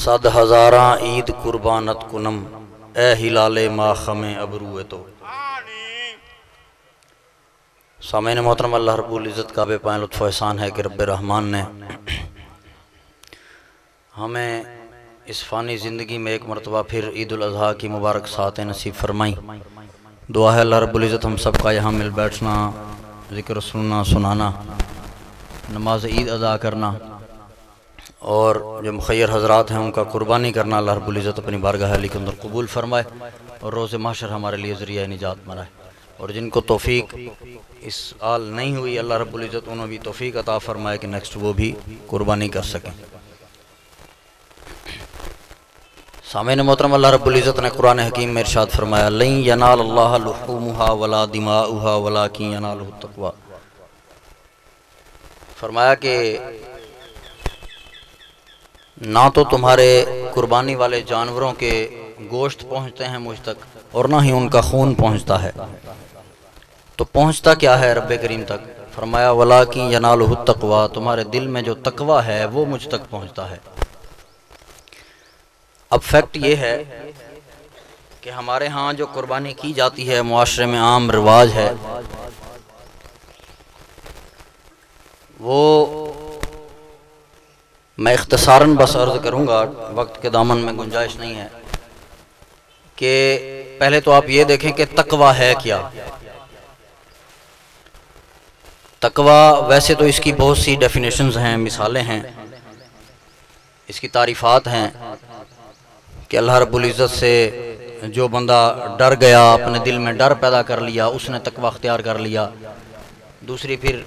صد ہزاراں عید قربانت کنم اے ہلال ماخم ابرو تو۔ سامعین محترم، اللہ رب العزت کا بے پائیں لطف و احسان ہے کہ رب رحمان نے ہمیں اس فانی زندگی میں ایک مرتبہ پھر عید الاضحیٰ کی مبارک ساعتیں نصیب فرمائیں۔ دعا ہے اللہ رب العزت ہم سب کا یہاں مل بیٹھنا، ذکر سننا سنانا، نماز عید ادا کرنا اور جو مخیر حضرات ہیں ان کا قربانی کرنا اللہ رب العزت اپنی بارگاہ علی کے اندر قبول فرمائے اور روز محشر ہمارے لیے ذریعہ نجات بنائے، اور جن کو توفیق اس آل نہیں ہوئی اللہ رب العزت انہوں بھی توفیق عطا فرمائے کہ نیکسٹ وہ بھی قربانی کر سکیں۔ سامعین محترم، اللہ رب العزت نے قرآن حکیم میں ارشاد فرمایا لن ینال اللہ لحومہا ولا دماؤہا ولکن ینالہ التقوی۔ فرمایا کہ نہ تو تمہارے قربانی والے جانوروں کے گوشت پہنچتے ہیں مجھ تک اور نہ ہی ان کا خون پہنچتا ہے، تو پہنچتا کیا ہے رب کریم تک؟ فرمایا وَلَٰكِن يَنَالُهُ التَّقْوَىٰ، تمہارے دل میں جو تقوی ہے وہ مجھ تک پہنچتا ہے۔ اب فیکٹ یہ ہے کہ ہمارے ہاں جو قربانی کی جاتی ہے معاشرے میں عام رواج ہے، وہ میں اختصاراً بس عرض کروں گا، وقت کے دامن میں گنجائش نہیں ہے، کہ پہلے تو آپ یہ دیکھیں کہ تقوی ہے کیا۔ تقوی ویسے تو اس کی بہت سی ڈیفینیشنز ہیں، مثالیں ہیں، اس کی تعریفات ہیں کہ اللہ رب العزت سے جو بندہ ڈر گیا، اپنے دل میں ڈر پیدا کر لیا، اس نے تقوی اختیار کر لیا۔ دوسری پھر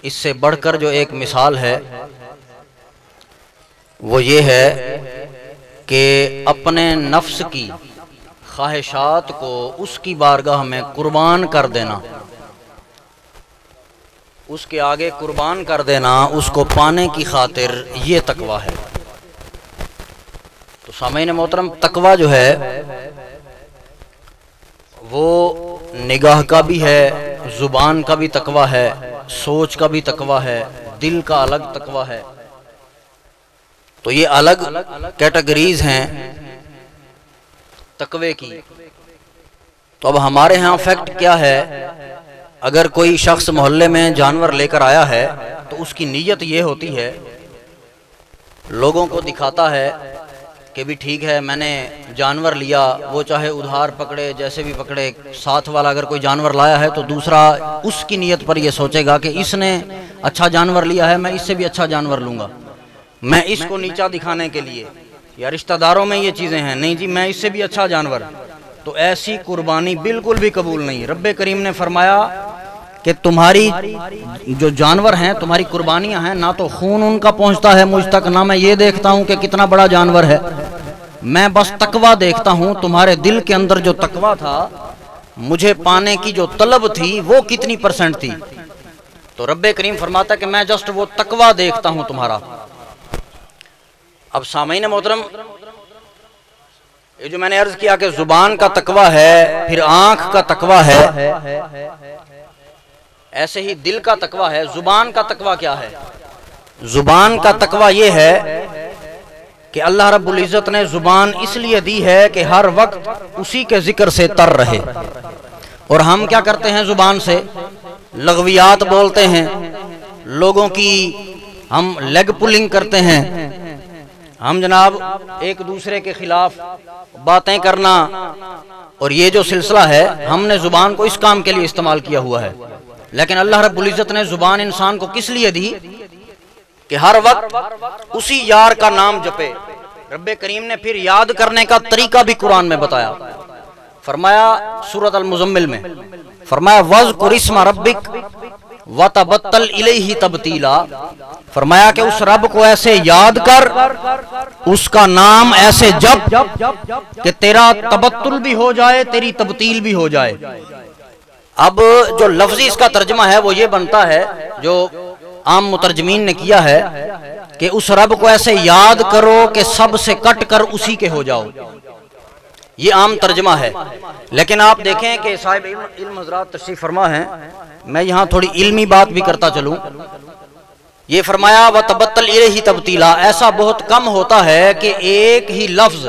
اس سے بڑھ کر جو ایک مثال ہے وہ یہ ہے کہ اپنے نفس کی خواہشات کو اس کی بارگاہ میں قربان کر دینا، اس کے آگے قربان کر دینا، اس کو پانے کی خاطر، یہ تقوی ہے۔ تو سامعین محترم، تقوی جو ہے وہ نگاہ کا بھی ہے، زبان کا بھی تقوی ہے، سوچ کا بھی تقوی ہے، دل کا الگ تقوی ہے۔ تو یہ الگ کیٹیگریز ہیں تقوی کی۔ تو اب ہمارے ہاں فیکٹ کیا ہے، اگر کوئی شخص محلے میں جانور لے کر آیا ہے تو اس کی نیت یہ ہوتی ہے، لوگوں کو دکھاتا ہے کہ بھی ٹھیک ہے میں نے جانور لیا، وہ چاہے ادھار پکڑے جیسے بھی پکڑے، ساتھ والا اگر کوئی جانور لایا ہے تو دوسرا اس کی نیت پر یہ سوچے گا کہ اس نے اچھا جانور لیا ہے، میں اس سے بھی اچھا جانور لوں گا، میں اس کو نیچا دکھانے کے لیے، یا رشتہ داروں میں یہ چیزیں ہیں، نہیں جی میں اس سے بھی اچھا جانور۔ تو ایسی قربانی بالکل بھی قبول نہیں۔ رب کریم نے فرمایا کہ تمہاری جو جانور ہیں، تمہاری قربانیاں ہیں، نہ تو خون ان کا پہنچتا ہے مجھ تک، نہ میں یہ دیکھتا ہوں کہ کتنا بڑا جانور ہے، میں بس تقوی دیکھتا ہوں، تمہارے دل کے اندر جو تقوی تھا، مجھے پانے کی جو طلب تھی وہ کتنی پرسنٹ تھی۔ تو رب کریم فرماتا ہے کہ میں جسٹ وہ تقوی دیکھتا ہوں تمہارا۔ اب سامعین محترم، یہ جو میں نے عرض کیا کہ زبان کا تقوی ہے، پھر آنکھ کا تقوی ہے، ایسے ہی دل کا تقوی ہے۔ زبان کا تقوی کیا ہے؟ زبان کا تقوی یہ ہے کہ اللہ رب العزت نے زبان اس لیے دی ہے کہ ہر وقت اسی کے ذکر سے تر رہے، اور ہم کیا کرتے ہیں زبان سے؟ لغویات بولتے ہیں، لوگوں کی ہم لیگ پولنگ کرتے ہیں، ہم جناب ایک دوسرے کے خلاف باتیں کرنا، اور یہ جو سلسلہ ہے ہم نے زبان کو اس کام کے لیے استعمال کیا ہوا ہے۔ لیکن اللہ رب العزت نے زبان انسان کو کس لیے دی؟ کہ ہر وقت اسی یار کا نام جپے۔ رب کریم نے پھر یاد کرنے کا طریقہ بھی قرآن میں بتایا۔ فرمایا سورۃ المزمل میں، فرمایا وَاذْكُرِ اسْمَ رَبِّكَ وَتَبَتَّلْ إِلَيْهِ تَبْتِيلًا، فرمایا کہ اس رب کو ایسے یاد کر، اس کا نام ایسے جپ کہ تیرا تبتل بھی ہو جائے، تیری تبتیل بھی ہو جائے۔ اب جو لفظی اس کا ترجمہ ہے وہ یہ بنتا ہے، جو عام مترجمین نے کیا ہے، کہ اس رب کو ایسے یاد کرو کہ سب سے کٹ کر اسی کے ہو جاؤ، یہ عام ترجمہ ہے۔ لیکن آپ دیکھیں کہ صاحب علم حضرات تشریف فرما ہیں، میں یہاں تھوڑی علمی بات بھی کرتا چلوں یہ فرمایا وَتَبَتَّلْ إِلَيْهِ تَبْتِيلًا، ایسا بہت کم ہوتا ہے کہ ایک ہی لفظ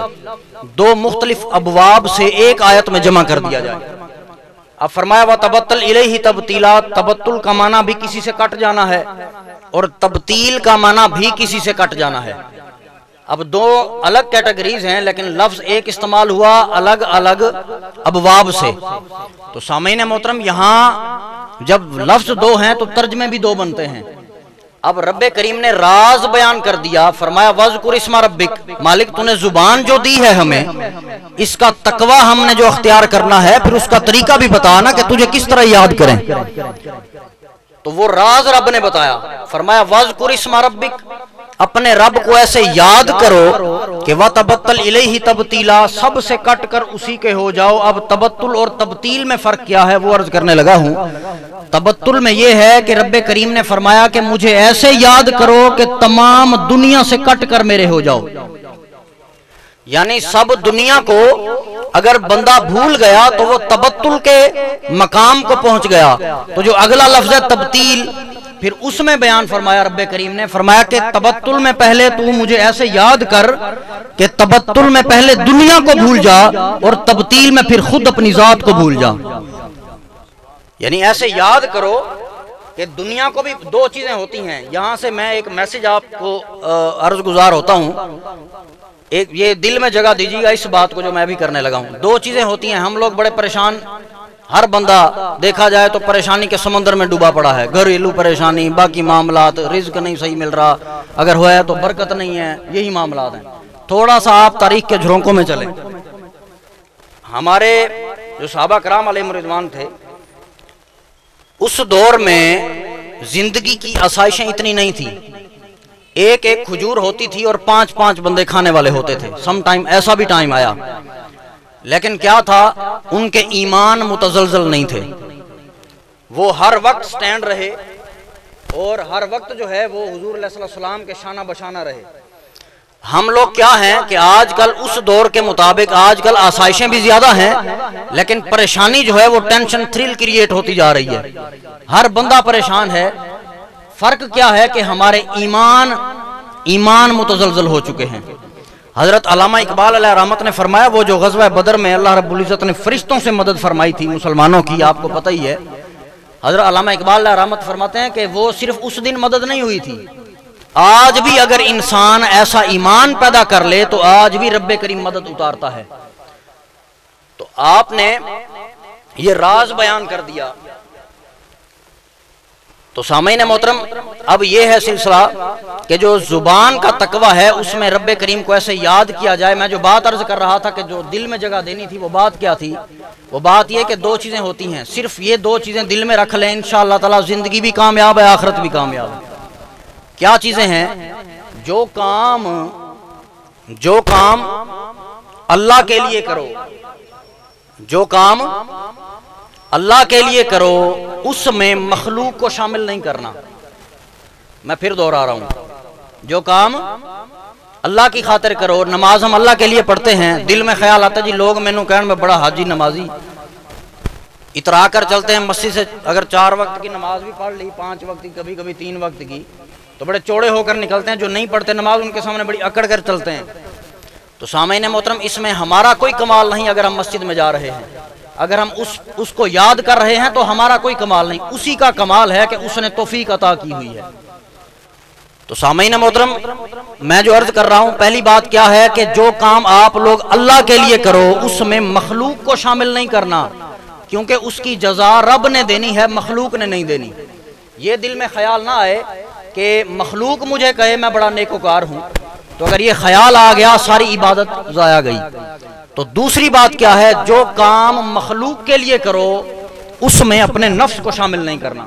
دو مختلف ابواب سے ایک آیت میں جمع کر دیا جائے۔ اب فرمایا وَتَبَتَّلْ إِلَيْهِ تَبْتِيلًا، تبتل کا معنی بھی کسی سے کٹ جانا ہے اور تبتیل کا معنی بھی کسی سے کٹ جانا ہے۔ اب دو الگ کیٹیگریز ہیں لیکن لفظ ایک استعمال ہوا الگ الگ ابواب سے۔ تو سامعین محترم یہاں جب لفظ دو ہیں تو ترجمے بھی دو بنتے ہیں۔ اب رب کریم نے راز بیان کر دیا، فرمایا وَاذْكُرِ اسْمَ رَبِّكَ، مالک تو نے زبان جو دی ہے ہمیں، اس کا تقوی ہم نے جو اختیار کرنا ہے، پھر اس کا طریقہ بھی بتانا کہ تجھے کس طرح یاد کریں۔ تو وہ راز رب نے بتایا، فرمایا وَاذْكُرِ اسْمَ رَبِّكَ، اپنے رب کو ایسے یاد کرو کہ وَتَبَتَّلْ إِلَيْهِ تَبْتِيلًا، سب سے کٹ کر اسی کے ہو جاؤ۔ اب تبتل اور تبتیل میں فرق کیا ہے وہ عرض کرنے لگا ہوں۔ تبتل میں یہ ہے کہ رب کریم نے فرمایا کہ مجھے ایسے یاد کرو کہ تمام دنیا سے کٹ کر میرے ہو جاؤ، یعنی سب دنیا کو اگر بندہ بھول گیا تو وہ تبتل کے مقام کو پہنچ گیا۔ تو جو اگلا لفظ ہے تبتیل، پھر اس میں بیان فرمایا رب کریم نے، فرمایا کہ تبتل میں پہلے تو مجھے ایسے یاد کر کہ تبتل میں پہلے دنیا کو بھول جا اور تبتیل میں پھر خود اپنی ذات کو بھول جا، یعنی ایسے یاد کرو کہ دنیا کو بھی دو چیزیں ہوتی ہیں۔ یہاں سے میں ایک میسج آپ کو عرض گزار ہوتا ہوں، ایک یہ دل میں جگہ دیجیے گا اس بات کو جو میں بھی کرنے لگا ہوں۔ دو چیزیں ہوتی ہیں، ہم لوگ بڑے پریشان، ہر بندہ دیکھا جائے تو پریشانی کے سمندر میں ڈوبا پڑا ہے، گھریلو پریشانی، باقی معاملات، رزق نہیں صحیح مل رہا، اگر ہوا ہے تو برکت نہیں ہے، یہی معاملات ہیں۔ تھوڑا سا آپ تاریخ کے جھرونکوں میں چلیں، ہمارے جو صحابہ کرام علیہم رضوان تھے، اس دور میں زندگی کی آسائشیں اتنی نہیں تھی، ایک ایک کھجور ہوتی تھی اور 5 بندے کھانے والے ہوتے تھے۔ سم ٹائم ایسا بھی ٹائم آیا، لیکن کیا تھا، ان کے ایمان متزلزل نہیں تھے، وہ ہر وقت سٹینڈ رہے اور ہر وقت جو ہے وہ حضور علیہ السلام کے شانہ بشانہ رہے۔ ہم لوگ کیا ہیں کہ آج کل اس دور کے مطابق آج کل آسائشیں بھی زیادہ ہیں لیکن پریشانی جو ہے وہ ٹینشن تھرل کریٹ ہوتی جا رہی ہے، ہر بندہ پریشان ہے۔ فرق کیا ہے کہ ہمارے ایمان متزلزل ہو چکے ہیں۔ حضرت علامہ اقبال علیہ رحمت نے فرمایا، وہ جو غزوہ بدر میں اللہ رب العزت نے فرشتوں سے مدد فرمائی تھی مسلمانوں کی، آپ کو پتہ ہی ہے، حضرت علامہ اقبال علیہ رحمت فرماتے ہیں کہ وہ صرف اس دن مدد نہیں ہوئی تھی، آج بھی اگر انسان ایسا ایمان پیدا کر لے تو آج بھی رب کریم مدد اتارتا ہے۔ تو آپ نے یہ راز بیان کر دیا۔ تو سامعین محترم اب یہ ہے سلسلہ کہ جو زبان کا تقوی ہے اس میں رب کریم کو ایسے یاد کیا جائے۔ میں جو بات عرض کر رہا تھا کہ جو دل میں جگہ دینی تھی وہ بات کیا تھی، وہ بات یہ کہ دو چیزیں ہوتی ہیں، صرف یہ دو چیزیں دل میں رکھ لیں، انشاءاللہ تعالی زندگی بھی کامیاب ہے، آخرت بھی کامیاب ہے۔ کیا چیزیں ہیں؟ جو کام اللہ کے لیے کرو، جو کام اللہ کے لیے کرو اس میں مخلوق کو شامل نہیں کرنا۔ میں پھر دوہرا رہا ہوں، جو کام اللہ کی خاطر کرو، نماز ہم اللہ کے لیے پڑھتے ہیں، دل میں خیال آتا ہے جی لوگ مینوں کہن میں بڑا حاجی نمازی، اترا کر چلتے ہیں مسجد سے، اگر 4 وقت کی نماز بھی پڑھ لی، 5 وقت کی، کبھی کبھی 3 وقت کی، تو بڑے چوڑے ہو کر نکلتے ہیں، جو نہیں پڑھتے نماز ان کے سامنے بڑی اکڑ کر چلتے ہیں۔ تو سامعین محترم اس میں ہمارا کوئی کمال نہیں، اگر ہم مسجد میں جا رہے ہیں، اگر ہم اس کو یاد کر رہے ہیں تو ہمارا کوئی کمال نہیں، اسی کا کمال ہے کہ اس نے توفیق عطا کی ہوئی ہے۔ تو سامعین محترم میں جو عرض کر رہا ہوں، پہلی بات کیا ہے کہ جو کام آپ لوگ اللہ کے لیے کرو اس میں مخلوق کو شامل نہیں کرنا، کیونکہ اس کی جزا رب نے دینی ہے، مخلوق نے نہیں دینی۔ یہ دل میں خیال نہ آئے کہ مخلوق مجھے کہے میں بڑا نیکوکار ہوں، تو اگر یہ خیال آ گیا ساری عبادت ضائع گئی۔ تو دوسری بات کیا ہے، جو کام مخلوق کے لیے کرو اس میں اپنے نفس کو شامل نہیں کرنا۔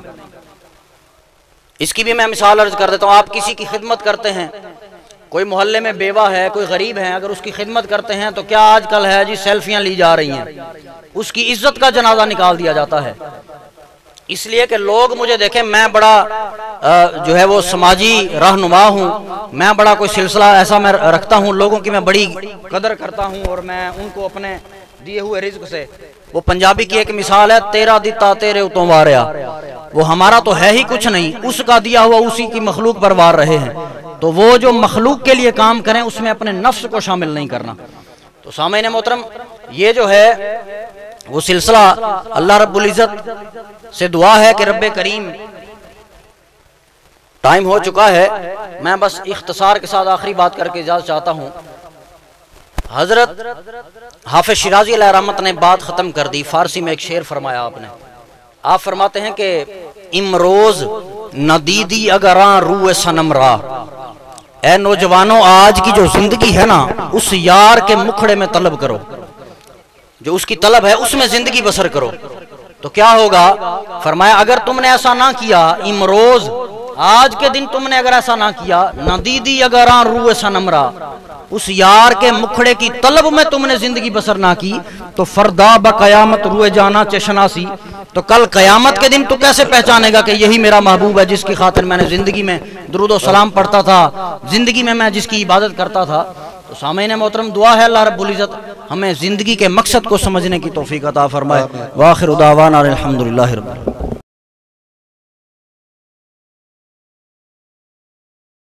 اس کی بھی میں مثال عرض کر دیتا ہوں، آپ کسی کی خدمت کرتے ہیں، کوئی محلے میں بیوہ ہے، کوئی غریب ہے، اگر اس کی خدمت کرتے ہیں تو کیا آج کل ہے جی سیلفیاں لی جا رہی ہیں، اس کی عزت کا جنازہ نکال دیا جاتا ہے، اس لیے کہ لوگ مجھے دیکھیں میں بڑا جو ہے وہ سماجی رہنما ہوں، میں بڑا کوئی سلسلہ ایسا میں رکھتا ہوں، لوگوں کی میں بڑی قدر کرتا ہوں اور میں ان کو اپنے دیے ہوئے رزق سے، وہ پنجابی کی ایک مثال ہے، تیرا دیتا تیرے اتوں واریا، وہ ہمارا تو ہے ہی کچھ نہیں، اس کا دیا ہوا اسی کی مخلوق پر وار رہے ہیں، تو وہ جو مخلوق کے لیے کام کریں اس میں اپنے نفس کو شامل نہیں کرنا۔ تو سامعین محترم، یہ جو ہے وہ سلسلہ اللہ رب العزت سے دعا ہے کہ رب کریم، ٹائم ہو چکا ہے، میں بس اختصار کے ساتھ آخری بات کر کے اجازت چاہتا ہوں۔ حضرت حافظ شیرازی علیہ رحمت نے بات ختم کر دی، فارسی میں ایک شعر فرمایا آپ نے، آپ فرماتے ہیں کہ امروز ندیدی اگراں روح صنم را، اے نوجوانوں آج کی جو زندگی ہے نا اس یار کے مکھڑے میں طلب کرو، جو اس کی طلب ہے اس میں زندگی بسر کرو، تو کیا ہوگا؟ فرمایا اگر تم نے ایسا نہ کیا، امروز آج کے دن تم نے اگر ایسا نہ کیا، ندیدی اگراں روح صنم را، اس یار کے مکھڑے کی طلب میں تم نے زندگی بسر نہ کی، تو فردا بقیامت روئے جانا چشناسی، تو کل قیامت کے دن تو کیسے پہچانے گا کہ یہی میرا محبوب ہے جس کی خاطر میں نے زندگی میں درود و سلام پڑھتا تھا، زندگی میں جس کی عبادت کرتا تھا۔ تو سامعین محترم، دعا ہے اللہ رب العزت ہمیں زندگی کے مقصد کو سمجھنے کی توفیق عطا فرمائے۔ وآخر دعوانا الحمدللہ رب العالمین۔